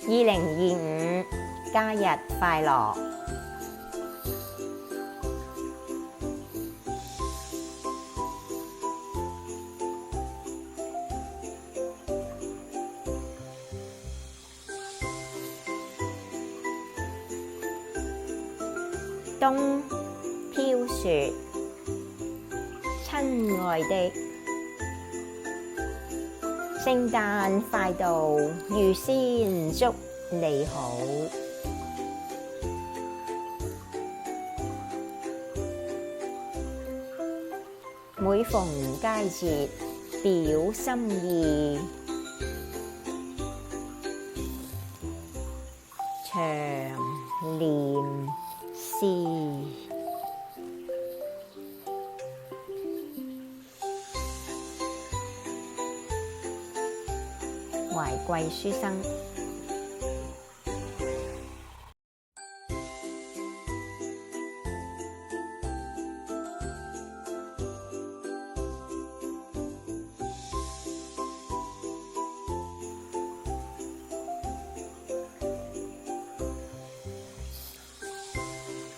2025家日快樂！冬飄雪，親愛的，聖誕快到，預先祝你好。每逢佳節表心意，長念詩。懷桂書生。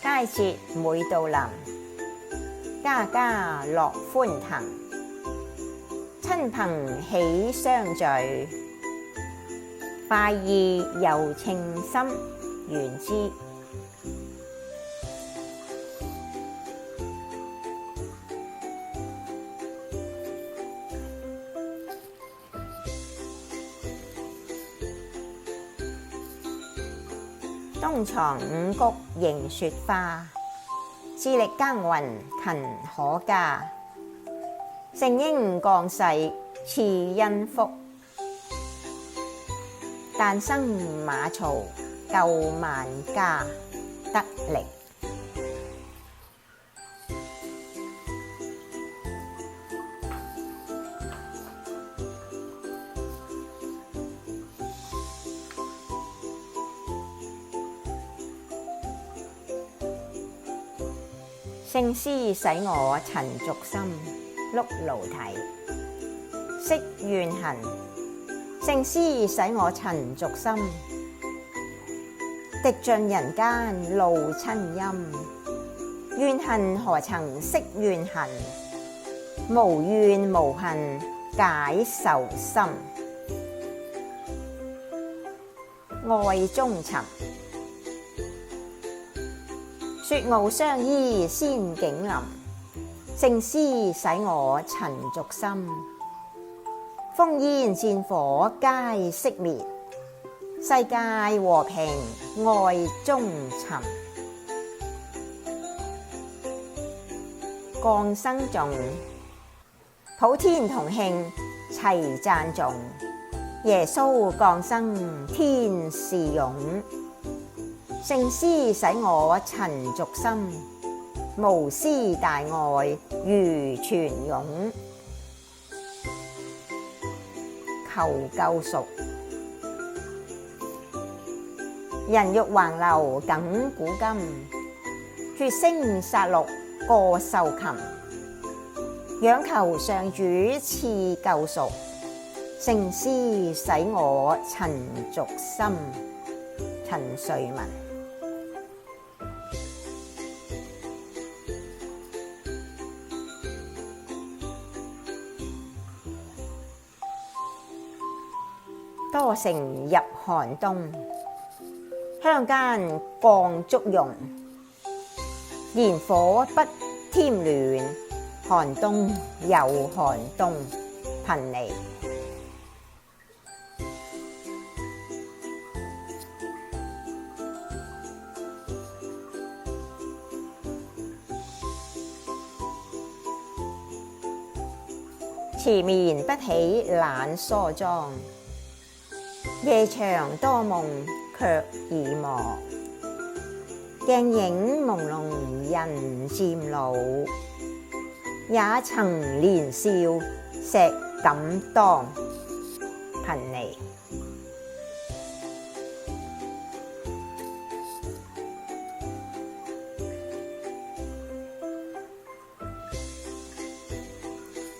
佳節每到臨，家家樂歡騰，親朋喜相聚，快意又稱心，緣之。冬藏五穀迎雪花，致力耕耘勤可嘉。聖嬰降世賜恩福，誕生馬槽救萬家，得力。聖詩使我陳俗心，碌奴體，息怨恨。聖詩使我陳俗心，滴盡人間露親陰。怨恨何曾息怨恨，無怨無恨解愁心。愛中尋，雪傲相依仙境臨。聖詩使我陳俗心，烽煙戰火皆熄滅。世界和平愛中尋，降生頌，普天同慶齊讚頌。耶穌降生天使湧，聖詩使我陳俗心，無私大愛如泉湧。求救贖，人欲橫流亙古今，血腥殺戮過獸禽。仰求上主賜救贖，聖詩使我陳俗心。陳瑞文。多城入寒冬，鄉間降燭榕。燃火不添暖，寒冬又寒冬。貧尼。遲眠不起懶梳妝，夜長多夢卻已磨。鏡影朦朧人漸老，也曾年少石敢當。貧尼。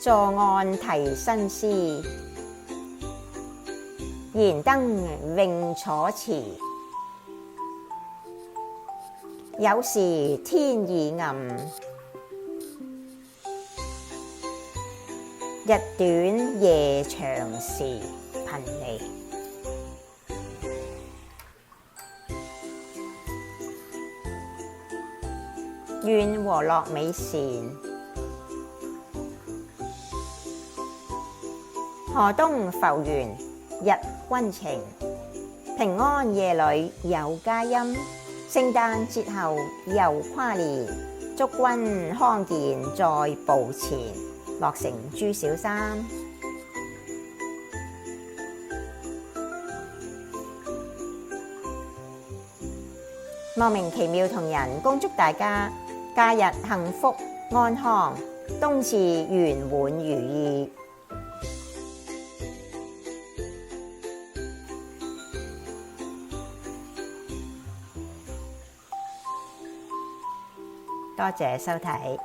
坐案題新詩，燃燃燈詠楚辭，有時天已暗，日短夜長時貧離。願和樂美善，河東浮懸日均晴。平安夜裏有佳音，聖誕節後又跨年。祝君康健在步前，樂成朱小三。莫名其妙同人恭祝大家假日幸福安康，冬至圓滿如意。多謝收睇。